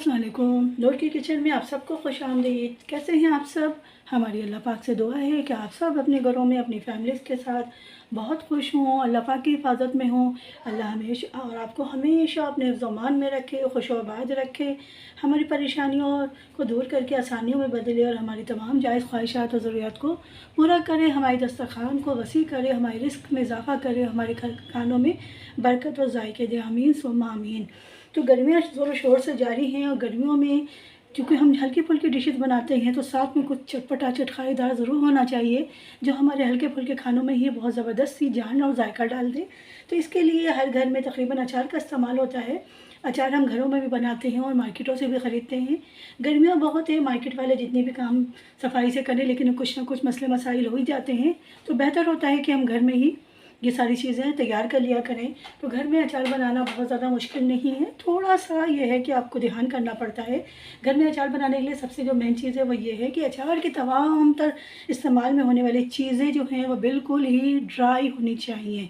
अस्सलाम वालेकुम। नूर की किचन में आप सबको खुश आमदीद। कैसे हैं आप सब? हमारी अल्लाह पाक से दुआ है कि आप सब अपने घरों में अपनी फैमिलीज़ के साथ बहुत खुश हों, अल्लाह पाक की हिफाजत में हों। अल्लाह हमेशा और आपको हमेशा अपने ज़मान में रखे, खुशआबाद रखे, हमारी परेशानियों को दूर करके आसानियों में बदले और हमारी तमाम जायज़ ख्वाहिशात और ज़रूरियात को पूरा करे, हमारी दस्तरखान को वसी करे, हमारे रिस्क में इजाफ़ा करे, हमारे खानों में बरकत और ज़ायके दे। आमीन सुम्मा आमीन। तो गर्मियाँ ज़ोर शोर से जारी हैं और गर्मियों में क्योंकि हम हल्की फुल्की डिशेस बनाते हैं तो साथ में कुछ चटपटा चटखारेदार ज़रूर होना चाहिए जो हमारे हल्के फुल्के खानों में ही बहुत ज़बरदस्त सी जान और जायका डाल दे। तो इसके लिए हर घर में तकरीबन अचार का इस्तेमाल होता है। अचार हम घरों में भी बनाते हैं और मार्केटों से भी ख़रीदते हैं। गर्मियाँ बहुत है, मार्केट वाले जितने भी काम सफाई से करें लेकिन कुछ ना कुछ मसले मसाइल हो ही जाते हैं। तो बेहतर होता है कि हम घर में ही ये सारी चीज़ें तैयार कर लिया करें। तो घर में अचार बनाना बहुत ज़्यादा मुश्किल नहीं है, थोड़ा सा ये है कि आपको ध्यान करना पड़ता है। घर में अचार बनाने के लिए सबसे जो मेन चीज़ है वो ये है कि अचार की तमाम तर इस्तेमाल में होने वाली चीज़ें जो हैं वो बिल्कुल ही ड्राई होनी चाहिए।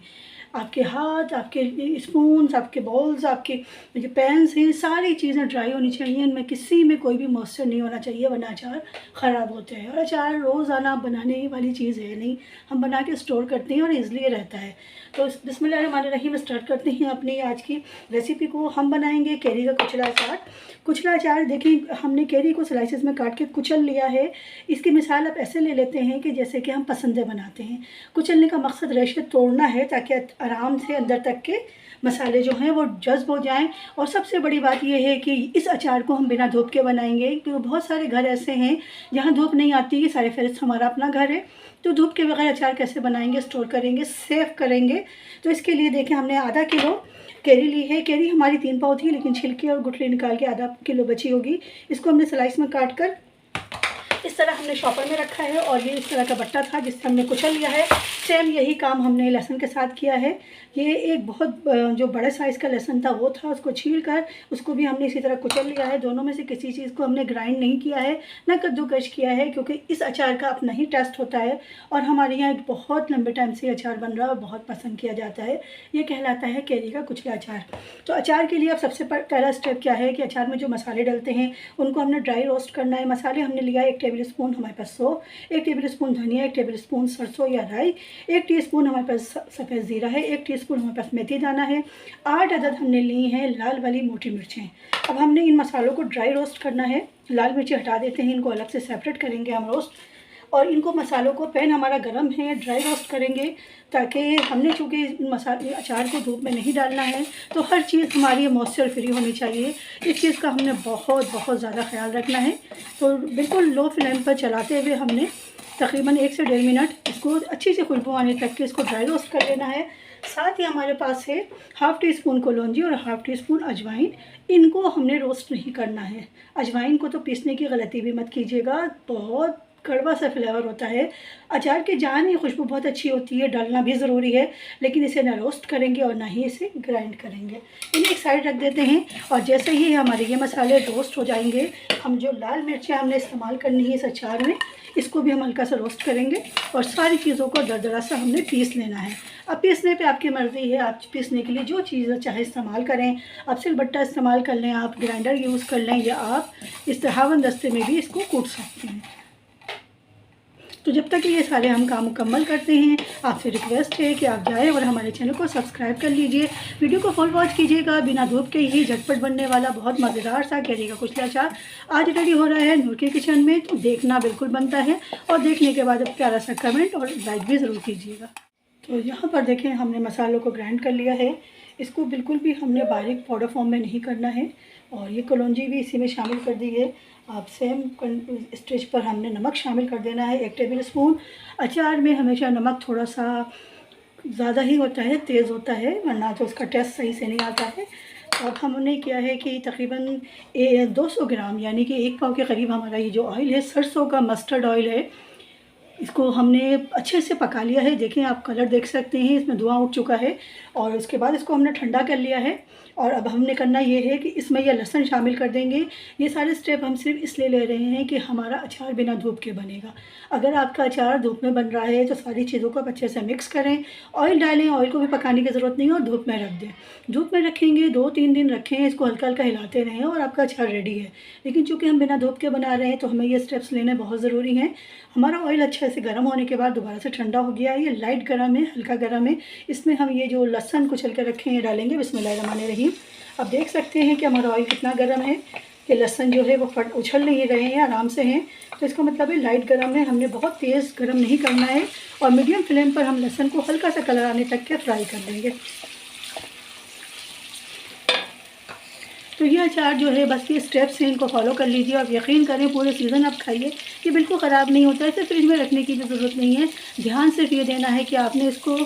आपके हाथ, आपके स्पून्स, आपके बॉल्स, आपके जो पैन्स हैं, सारी चीज़ें ड्राई होनी चाहिए। इनमें किसी में कोई भी मॉइस्चर नहीं होना चाहिए वरना अचार ख़राब होते हैं। और अचार रोज़ाना बनाने वाली चीज़ है नहीं, हम बना के स्टोर करते हैं और ईज़िली रहता है। तो बिस्मिल्लाहिर्रहमानिर्रहीम स्टार्ट करते हैं अपनी आज की रेसिपी को। हम बनाएंगे कैरी का कुचला अचार। कुचला अचार देखिए, हमने कैरी को स्लाइसेस में काट के कुचल लिया है। इसकी मिसाल आप ऐसे ले लेते हैं कि जैसे कि हम पसंदे बनाते हैं। कुचलने का मकसद रेशे तोड़ना है ताकि आराम से अंदर तक के मसाले जो हैं वो जज्ब हो जाएं। और सबसे बड़ी बात यह है कि इस अचार को हम बिना धूप के बनाएंगे क्योंकि बहुत सारे घर ऐसे हैं जहाँ धूप नहीं आती। ये सारे फहरिस्त हमारा अपना घर है, तो धूप के बगैर अचार कैसे बनाएंगे, स्टोर करेंगे, सेव करेंगे। तो इसके लिए देखें, हमने आधा किलो कैरी ली है। कैरी हमारी 3 पाव थी लेकिन छिलके और गुठली निकाल के आधा किलो बची होगी। इसको हमने स्लाइस में काट कर इस तरह हमने शॉपर में रखा है और ये इस तरह का बट्टा था जिससे हमने कुचल लिया है। सेम यही काम हमने लहसुन के साथ किया है। ये एक बहुत जो बड़े साइज़ का लहसुन था वो था, उसको छील कर उसको भी हमने इसी तरह कुचल लिया है। दोनों में से किसी चीज़ को हमने ग्राइंड नहीं किया है, ना कद्दूकश किया है, क्योंकि इस अचार का अपना ही टेस्ट होता है और हमारे यहाँ एक बहुत लंबे टाइम से अचार बन रहा है और बहुत पसंद किया जाता है। ये कहलाता है कैरी का कुचला अचार। तो अचार के लिए अब सबसे पहला स्टेप क्या है कि अचार में जो मसाले डलते हैं उनको हमने ड्राई रोस्ट करना है। मसाले हमने लिया 1 टेबल स्पून हमारे पास सौंफ, 1 टेबल स्पून धनिया, 1 टेबल स्पून सरसों या राई, 1 टीस्पून हमारे पास सफ़ेद ज़ीरा है, 1 टीस्पून हमारे पास मेथी दाना है, 8 अदद हमने ली हैं लाल वाली मोटी मिर्चें। अब हमने इन मसालों को ड्राई रोस्ट करना है। लाल मिर्ची हटा देते हैं, इनको अलग से सेपरेट करेंगे हम रोस्ट। और इनको मसालों को, पैन हमारा गरम है, ड्राई रोस्ट करेंगे ताकि हमने चूँकि मसाले अचार को धूप में नहीं डालना है तो हर चीज़ हमारी मॉइस्चर फ्री होनी चाहिए। इस चीज़ का हमने बहुत ज़्यादा ख्याल रखना है। तो बिल्कुल लो फ्लेम पर चलाते हुए हमने तकरीबन 1 से 1.5 मिनट इसको अच्छी से खुशबू आने तक के इसको ड्राई रोस्ट कर लेना है। साथ ही हमारे पास है हाफ़ टी स्पून कलौंजी और हाफ़ टी स्पून अजवाइन। इनको हमने रोस्ट नहीं करना है। अजवाइन को तो पीसने की गलती भी मत कीजिएगा, बहुत कड़वा सा फ्लेवर होता है। अचार की जान ही खुशबू बहुत अच्छी होती है, डालना भी ज़रूरी है, लेकिन इसे ना रोस्ट करेंगे और ना ही इसे ग्राइंड करेंगे। इन्हें एक साइड रख देते हैं और जैसे ही हमारे ये मसाले रोस्ट हो जाएंगे, हम जो लाल मिर्चें हमने इस्तेमाल करनी है इस अचार में, इसको भी हम हल्का सा रोस्ट करेंगे और सारी चीज़ों को दरदरा सा हमने पीस लेना है। अब पीसने पे आपकी मर्ज़ी है, आप पीसने के लिए जो चीज़ चाहे इस्तेमाल करें। आप सिलबट्टा इस्तेमाल कर लें, आप ग्राइंडर यूज़ कर लें, या आप इस हावन दस्ते में भी इसको कूट सकते हैं। तो जब तक ये सारे हम काम मुकम्मल करते हैं, आपसे रिक्वेस्ट है कि आप जाएं और हमारे चैनल को सब्सक्राइब कर लीजिए। वीडियो को फुल वॉच कीजिएगा। बिना धूप के ही झटपट बनने वाला बहुत मज़ेदार सा कैरी का कुचला अचार आज रेडी हो रहा है नूर के किचन में। तो देखना बिल्कुल बनता है और देखने के बाद प्यारा सा कमेंट और लाइक भी ज़रूर कीजिएगा। तो यहाँ पर देखें, हमने मसालों को ग्राइंड कर लिया है। इसको बिल्कुल भी हमने बारीक पाउडर फॉर्म में नहीं करना है। और ये कलौंजी भी इसी में शामिल कर दी है। अब सेम स्टेज पर हमने नमक शामिल कर देना है 1 टेबल स्पून। अचार में हमेशा नमक थोड़ा सा ज़्यादा ही होता है, तेज़ होता है, वरना तो उसका टेस्ट सही से नहीं आता है। अब हमने किया है कि तकरीबन 200 ग्राम यानी कि 1 पाव के करीब हमारा ये जो ऑयल है सरसों का मस्टर्ड ऑयल है, इसको हमने अच्छे से पका लिया है। देखें आप कलर देख सकते हैं, इसमें धुआं उठ चुका है। और उसके बाद इसको हमने ठंडा कर लिया है। और अब हमने करना ये है कि इसमें यह लहसुन शामिल कर देंगे। ये सारे स्टेप हम सिर्फ इसलिए ले रहे हैं कि हमारा अचार बिना धूप के बनेगा। अगर आपका अचार धूप में बन रहा है तो सारी चीज़ों को अच्छे से मिक्स करें, ऑयल डालें, ऑयल को भी पकाने की ज़रूरत नहीं है, और धूप में रख दें। धूप में रखेंगे, 2-3 दिन रखें, इसको हल्का हल्का हिलाते रहें और आपका अचार रेडी है। लेकिन चूँकि हम बिना धूप के बना रहे हैं तो हमें ये स्टेप्स लेने बहुत ज़रूरी हैं। हमारा ऑयल अच्छे से गर्म होने के बाद दोबारा से ठंडा हो गया है। ये लाइट गर्म है, हल्का गर्म है। इसमें हम ये जो लहसुन कुचल के रखे हैं डालेंगे। बिस्मिल्लाहिर्रहमानिर्रहीम। अब देख सकते हैं कि हमारा ऑयल कितना गर्म है कि लहसुन जो है वो उछल नहीं रहे हैं, आराम से हैं। तो इसका मतलब है लाइट गर्म है, हमने बहुत तेज़ गर्म नहीं करना है। और मीडियम फ्लेम पर हम लहसुन को हल्का सा कलर आने तक के फ्राई कर लेंगे। तो ये अचार जो है बस ये स्टेप्स हैं, इनको फॉलो कर लीजिए। आप यकीन करें पूरे सीज़न आप खाइए, ये बिल्कुल ख़राब नहीं होता है। इसे फ्रिज में रखने की भी ज़रूरत नहीं है। ध्यान सिर्फ ये देना है कि आपने इसको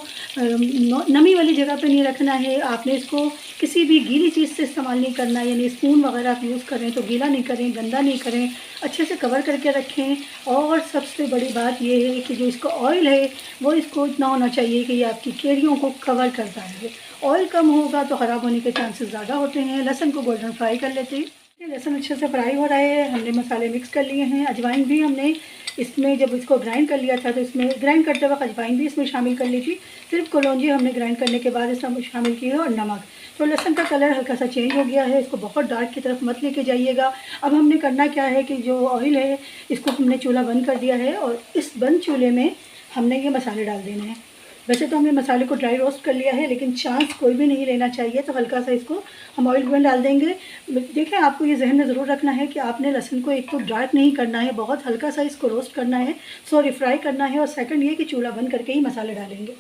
नमी वाली जगह पे नहीं रखना है। आपने इसको किसी भी गीली चीज़ से इस्तेमाल नहीं करना है, यानी स्पून वगैरह आप यूज़ करें तो गीला नहीं करें, गंदा नहीं करें, अच्छे से कवर करके रखें। और सबसे बड़ी बात ये है कि जो इसका ऑयल है वो इसको इतना होना चाहिए कि ये आपकी केरियों को कवर करता रहे। ऑयल कम होगा तो ख़राब होने के चांसेस ज़्यादा होते हैं। लहसुन को गोल्डन फ्राई कर लेते हैं। लहसुन अच्छे से फ्राई हो रहा है, हमने मसाले मिक्स कर लिए हैं। अजवाइन भी हमने इसमें जब इसको ग्राइंड कर लिया था तो इसमें ग्राइंड करते वक्त अजवाइन भी इसमें शामिल कर ली थी। सिर्फ कलौंजी हमने ग्राइंड करने के बाद इसमें शामिल की है, और नमक। तो लहसुन का कलर हल्का सा चेंज हो गया है, इसको बहुत डार्क की तरफ मत लेके जाइएगा। अब हमने करना क्या है कि जो ऑयल है इसको हमने चूल्हा बंद कर दिया है, और इस बंद चूल्हे में हमने ये मसाले डाल देने हैं। वैसे तो हमने मसाले को ड्राई रोस्ट कर लिया है, लेकिन चांस कोई भी नहीं लेना चाहिए। तो हल्का सा इसको हम ऑयल में डाल देंगे। देखें आपको ये जहन में ज़रूर रखना है कि आपने लहसुन को एक तो डार्क नहीं करना है, बहुत हल्का सा इसको रोस्ट करना है, फ्राई करना है। और सेकंड ये कि चूल्हा बंद करके ही मसाले डालेंगे।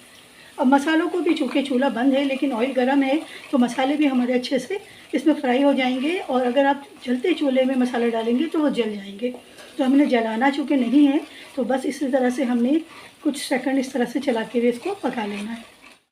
अब मसालों को भी चूँकि चूल्हा बंद है लेकिन ऑयल गर्म है तो मसाले भी हमारे अच्छे से इसमें फ्राई हो जाएंगे। और अगर आप जलते चूल्हे में मसाले डालेंगे तो वो जल जाएंगे। तो हमने जलाना चूँकि नहीं है तो बस इसी तरह से हमने कुछ सेकंड इस तरह से चलाते हुए इसको पका लेना है।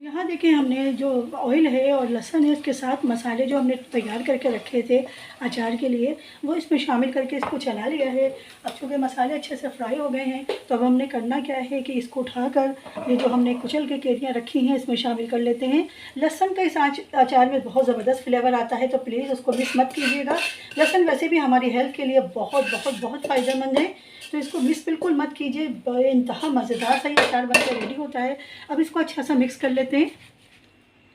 यहाँ देखें हमने जो ऑयल है और लहसुन है इसके साथ मसाले जो हमने तैयार करके रखे थे अचार के लिए वो इसमें शामिल करके इसको चला लिया है। अब चूँकि मसाले अच्छे से फ्राई हो गए हैं तो अब हमने करना क्या है कि इसको उठाकर ये जो हमने कुचल के केरियाँ रखी हैं इसमें शामिल कर लेते हैं। लहसुन का इस अचार में बहुत ज़बरदस्त फ्लेवर आता है तो प्लीज़ उसको मिस मत कीजिएगा। लहसुन वैसे भी हमारी हेल्थ के लिए बहुत बहुत बहुत फ़ायदेमंद है, तो इसको मिस बिल्कुल मत कीजिए। बेइंतहा मज़ेदार सा ये अचार बनकर रेडी होता है। अब इसको अच्छा सा मिक्स कर लेते हैं।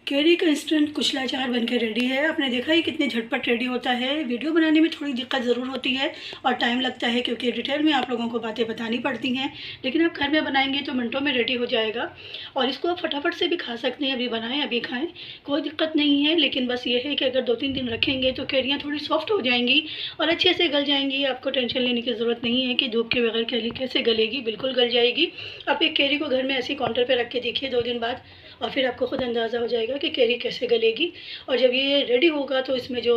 केरी का इंस्टेंट कुचला अचार बनकर रेडी है। आपने देखा ही कितने झटपट रेडी होता है। वीडियो बनाने में थोड़ी दिक्कत ज़रूर होती है और टाइम लगता है क्योंकि डिटेल में आप लोगों को बातें बतानी पड़ती हैं, लेकिन आप घर में बनाएंगे तो मिनटों में रेडी हो जाएगा। और इसको आप फटाफट से भी खा सकते हैं, अभी बनाएं अभी खाएं, कोई दिक्कत नहीं है। लेकिन बस ये है कि अगर 2-3 दिन रखेंगे तो केरियाँ थोड़ी सॉफ्ट हो जाएंगी और अच्छे से गल जाएंगी। आपको टेंशन लेने की ज़रूरत नहीं है कि धूप के बगैर केरी कैसे गलेगी, बिल्कुल गल जाएगी। आप एक केरी को घर में ऐसे काउंटर पर रख के देखिए 2 दिन बाद, और फिर आपको ख़ुद अंदाज़ा हो जाएगा कि केरी कैसे गलेगी। और जब ये रेडी होगा तो इसमें जो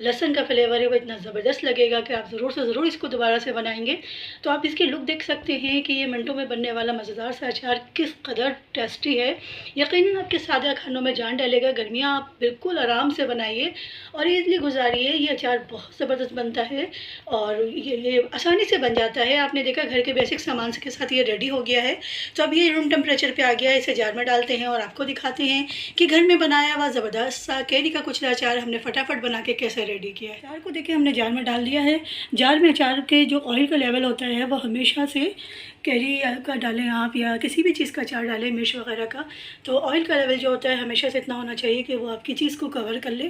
लहसुन का फ्लेवर है वो इतना ज़बरदस्त लगेगा कि आप ज़रूर से ज़रूर इसको दोबारा से बनाएंगे। तो आप इसकी लुक देख सकते हैं कि ये मिनटों में बनने वाला मज़ेदार सा अचार किस कदर टेस्टी है। यकीनन आपके सादा खानों में जान डालेगा। गर्मियाँ आप बिल्कुल आराम से बनाइए और ईज़िली गुजारिए। ये अचार बहुत ज़बरदस्त बनता है और ये आसानी से बन जाता है। आपने देखा घर के बेसिक सामान के साथ ये रेडी हो गया है। तो अब ये रूम टेम्परेचर पर आ गया है, इसे जार में डालते हैं और आपको दिखाते हैं कि घर में बनाया हुआ ज़बरदस्त सा केरी का कुचला अचार हमने फटाफट बना के कैसे रेडी किया है। अचार को देखिए हमने जार में डाल दिया है। जार में अचार के जो ऑयल का लेवल होता है वो हमेशा से कैरी का डालें आप या किसी भी चीज़ का अचार डालें, मिर्च वगैरह का, तो ऑयल का लेवल जो होता है हमेशा से इतना होना चाहिए कि वो आपकी चीज़ को कवर कर ले।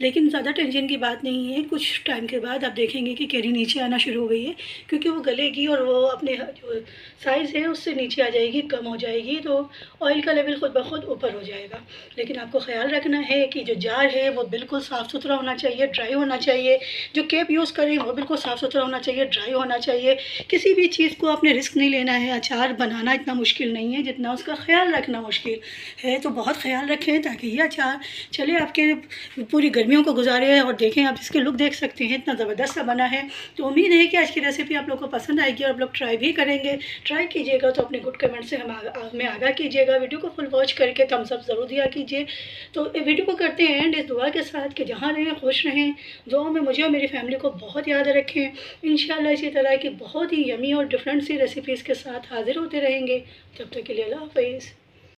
लेकिन ज़्यादा टेंशन की बात नहीं है, कुछ टाइम के बाद आप देखेंगे कि कैरी नीचे आना शुरू हो गई है क्योंकि वो गलेगी और वो अपने जो साइज़ है उससे नीचे आ जाएगी, कम हो जाएगी, तो ऑयल का लेवल ख़ुद ब खुद ऊपर हो जाएगा। लेकिन आपको ख्याल रखना है कि जो जार है वो बिल्कुल साफ़ सुथरा होना चाहिए, ड्राई होना चाहिए। जो केप यूज़ करें वो बिल्कुल साफ़ सुथरा होना चाहिए, ड्राई होना चाहिए। किसी भी चीज़ को आपने रिस्क नहीं लेना है। अचार बनाना इतना मुश्किल नहीं है जितना उसका ख्याल रखना मुश्किल है, तो बहुत ख्याल रखें ताकि ये अचार चले आपके पूरी गर्मियों को गुजारे। और देखें आप इसके लुक देख सकते हैं, इतना ज़बरदस्त सा बना है। तो उम्मीद है कि आज की रेसिपी आप लोग को पसंद आएगी और आप लोग ट्राई भी करेंगे। ट्राई कीजिएगा तो अपने गुड कमेंट से हमें आगाह कीजिएगा। वीडियो को फुल वॉच करके थम्स अप ज़रूर दिया कीजिए। तो वीडियो को करते हैं एंड इस दुआ के साथ कि जहाँ रहें खुश रहें, दुआ में मुझे और मेरी फैमिली को बहुत याद रखें। इंशाल्लाह इसी तरह की बहुत ही यमी और डिफरेंट सी रेसिपीज़ के साथ हाज़िर होते रहेंगे। तब तक के लिए अल्लाह हाफ़िज़।